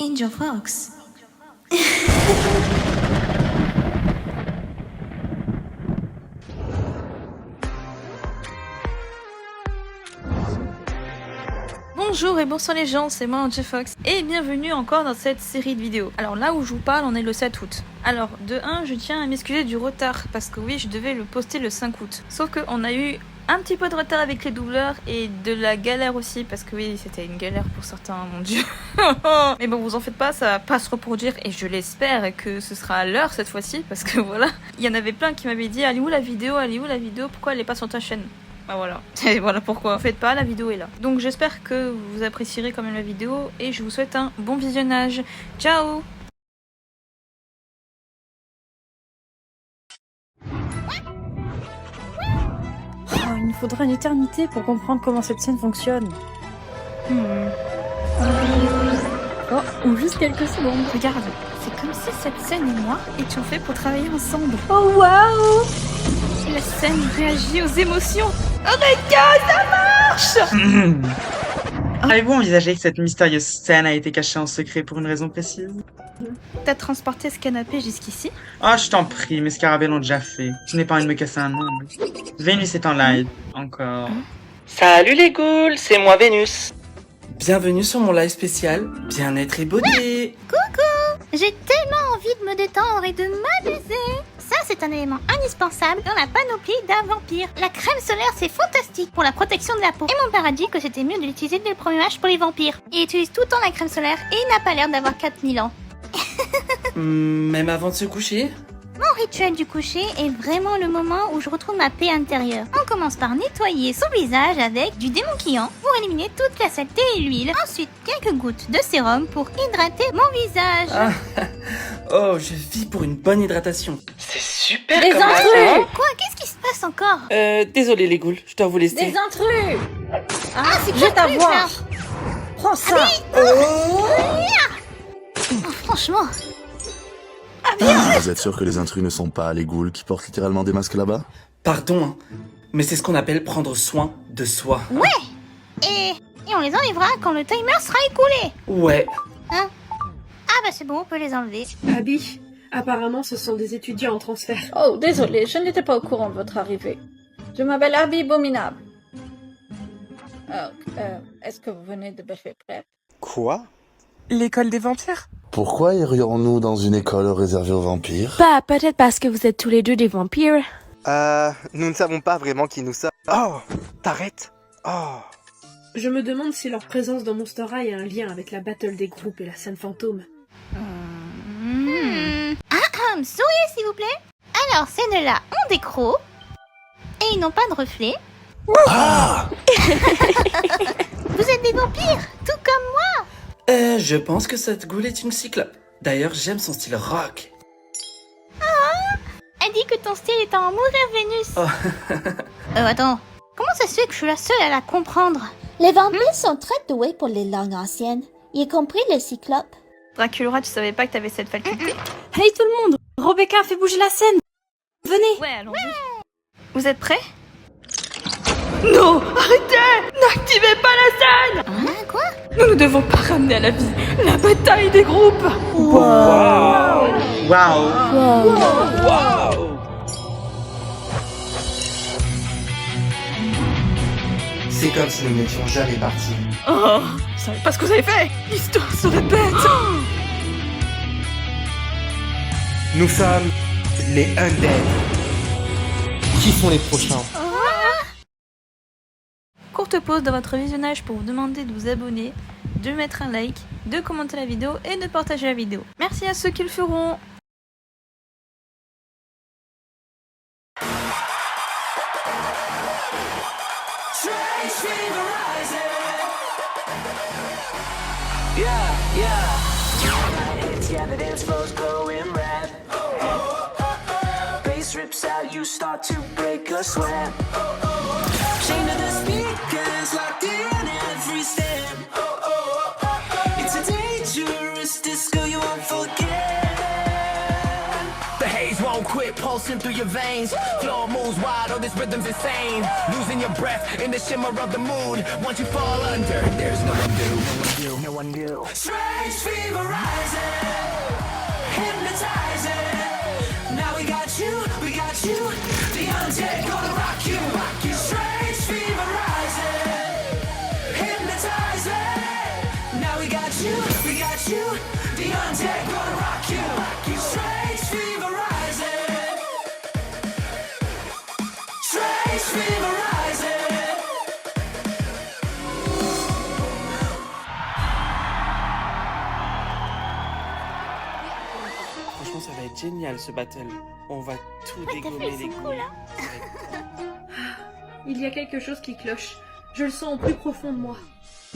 Angel Fox. Bonjour et bonsoir les gens, c'est moi Angel Fox et bienvenue encore dans cette série de vidéos. Alors là où je vous parle, on est le 7 août. Alors de 1, je tiens à m'excuser du retard parce que oui, je devais le poster le 5 août. Sauf qu'on a eu un petit peu de retard avec les doubleurs et de la galère aussi parce que oui, c'était une galère pour certains, mon dieu. Mais bon, vous en faites pas, ça va pas se reproduire et je l'espère que ce sera à l'heure cette fois-ci parce que voilà, il y en avait plein qui m'avaient dit elle est où la vidéo, pourquoi elle est pas sur ta chaîne? Bah voilà, et voilà pourquoi. En faites pas, la vidéo est là. Donc j'espère que vous apprécierez quand même la vidéo et je vous souhaite un bon visionnage. Ciao! Oh, il nous faudra une éternité pour comprendre comment cette scène fonctionne. Oh, ou juste quelques secondes. Regarde, c'est comme si cette scène et moi étions faits pour travailler ensemble. Oh waouh! La scène réagit aux émotions. Oh my god, ça marche! Avez-vous envisagé que cette mystérieuse scène a été cachée en secret pour une raison précise? T'as transporté ce canapé jusqu'ici? Oh, je t'en prie, mes scarabées l'ont déjà fait. Je n'ai pas envie de me casser un ongle. Vénus est en live, encore. Salut les ghouls, c'est moi Vénus. Bienvenue sur mon live spécial Bien-être et beauté. J'ai tellement envie de me détendre et de m'amuser. Ça, c'est un élément indispensable dans la panoplie d'un vampire. La crème solaire, c'est fantastique pour la protection de la peau. Et mon père a dit que c'était mieux de l'utiliser dès le premier âge pour les vampires. Il utilise tout le temps la crème solaire et il n'a pas l'air d'avoir 4000 ans. Même avant de se coucher? Mon rituel du coucher est vraiment le moment où je retrouve ma paix intérieure. On commence par nettoyer son visage avec du démaquillant pour éliminer toute la saleté et l'huile. Ensuite, quelques gouttes de sérum pour hydrater mon visage. Ah. Oh, je vis pour une bonne hydratation. C'est super Des comme intrus! matin. Quoi? Qu'est-ce qui se passe encore? Désolé les ghouls, je dois vous laisser. Des intrus! Ah, c'est Je quoi vais t'avoir! là? Prends ça! Oh, franchement. Vous êtes sûr que les intrus ne sont pas les ghouls qui portent littéralement des masques là-bas? Pardon, hein, mais c'est ce qu'on appelle prendre soin de soi. Et on les enlèvera quand le timer sera écoulé. Ouais. Ah bah c'est bon, on peut les enlever. Abby, apparemment ce sont des étudiants en transfert. Oh, désolé, je n'étais pas au courant de votre arrivée. Je m'appelle Abby Abominable. Est-ce que vous venez de Buffet Prep? Quoi? L'école des vampires? Pourquoi irions-nous dans une école réservée aux vampires? Bah, peut-être parce que vous êtes tous les deux des vampires. Nous ne savons pas vraiment qui nous sommes. Oh! T'arrêtes? Oh! Je me demande si leur présence dans Monster High a un lien avec la battle des groupes et la scène fantôme. Souriez s'il vous plaît. Alors ces deux-là ont des crocs et ils n'ont pas de reflets. Vous êtes des vampires, tout comme moi. Je pense que cette ghoul est une cyclope. D'ailleurs, j'aime son style rock. Elle dit que ton style est à en mourir, Vénus. Oh. Attends, comment ça se fait que je suis la seule à la comprendre? Les vampires sont très doués pour les langues anciennes, y compris les cyclopes. Dracula, tu savais pas que t'avais cette faculté? Hey tout le monde! Rebecca fait bouger la scène! Venez! Ouais, allons-y. Vous êtes prêts? Non! Arrêtez! N'activez pas la scène! Hein, quoi? Nous ne devons pas ramener à la vie la bataille des groupes! Waouh! C'est comme si nous n'étions jamais partis. Oh! Vous savez pas ce que vous avez fait! L'histoire se répète! Nous sommes les Undead. Qui sont les prochains? Courte pause dans votre visionnage pour vous demander de vous abonner, de mettre un like, de commenter la vidéo et de partager la vidéo. Merci à ceux qui le feront! Rips out, you start to break a sweat. Chain to the speakers, locked in every step. It's a dangerous disco you won't forget. The haze won't quit pulsing through your veins. Flow moves wild, oh this rhythm's insane. Losing your breath in the shimmer of the moon. Once you fall under, there's no undo. No undo. Strange fever rising, hypnotizing. Now we got you, the undead gonna rock you, rock you. Strange fever rising, hypnotizing. Now we got you, the undead gonna rock you, rock you. Strange fever rising, strange fever rising. Franchement, ça va être génial ce battle. On va tout dégommer les ghouls. Il y a quelque chose qui cloche. Je le sens au plus profond de moi.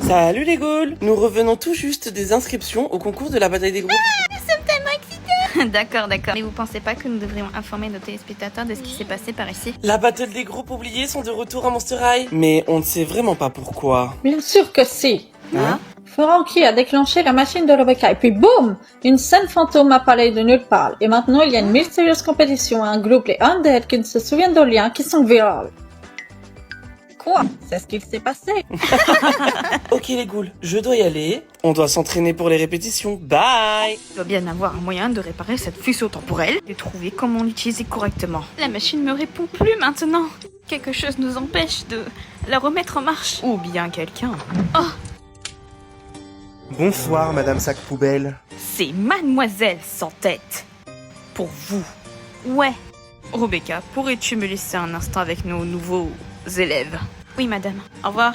Salut les ghouls! Nous revenons tout juste des inscriptions au concours de la bataille des groupes. Nous sommes tellement excités. D'accord. Mais vous pensez pas que nous devrions informer nos téléspectateurs de ce qui s'est passé par ici? La battle des groupes oubliés sont de retour à Monster High. Mais on ne sait vraiment pas pourquoi. Bien sûr que si. Hein? Frankie a déclenché la machine de Rebecca et puis boum! Une scène fantôme apparaît de nulle part. Et maintenant il y a une mystérieuse compétition à un groupe, les Undead, qui ne se souviennent de rien, qui sont virales. Quoi? C'est ce qu'il s'est passé. Ok les ghouls, je dois y aller. On doit s'entraîner pour les répétitions. Bye! Il doit bien avoir un moyen de réparer cette fusion temporelle et trouver comment l'utiliser correctement. La machine me répond plus maintenant. Quelque chose nous empêche de la remettre en marche. Ou bien quelqu'un. Oh, Bonsoir, Madame Sac Poubelle. c'est Mademoiselle sans tête. Pour vous. Ouais. Rebecca, pourrais-tu me laisser un instant avec nos nouveaux élèves? Oui, madame. Au revoir.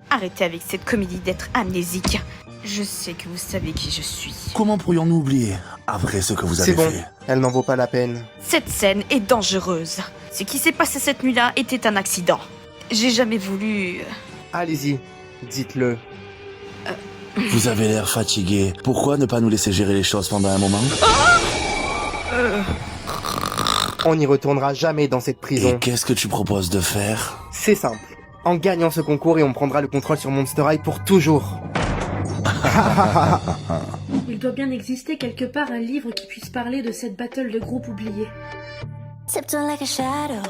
Arrêtez avec cette comédie d'être amnésique. Je sais que vous savez qui je suis. Comment pourrions-nous oublier après ce que vous avez C'est bon, fait? elle n'en vaut pas la peine. Cette scène est dangereuse. Ce qui s'est passé cette nuit-là était un accident. J'ai jamais voulu... Allez-y, dites-le. Vous avez l'air fatigué. Pourquoi ne pas nous laisser gérer les choses pendant un moment? On n'y retournera jamais dans cette Et prison. qu'est-ce que tu proposes de faire? C'est simple. En gagnant ce concours et on prendra le contrôle sur Monster High pour toujours. Il doit bien exister quelque part un livre qui puisse parler de cette battle de groupe oubliée. Tiptoe like a shadow.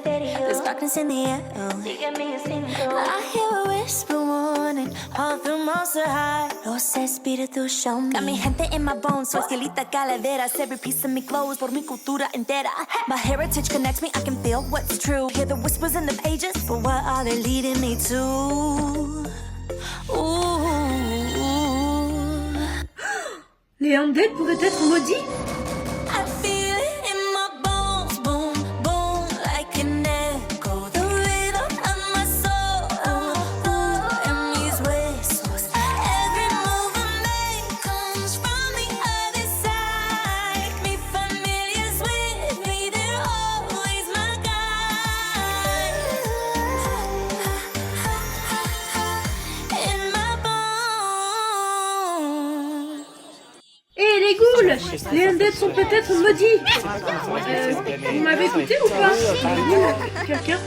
There's darkness in the air. I hear a whisper warning all through Monster High. Los espíritus show me. Got me gente in my bones, su esquelita calaveras. Every piece of me glows por mi cultura entera. My heritage connects me, I can feel what's true. Hear the whispers in the pages, but what are they leading me to? Ooh. Les Undead pourraient être maudits? I feel it in my bones, boom, boom, like an echo. The rhythm of my soul, and these whistles. Every move I make comes from the other side. Me familiar's with me, they're always my guide. In my bones. Eh les ghouls! Les Undead sont peut-être maudits! Vous m'avez écouté ou pas? Quelqu'un?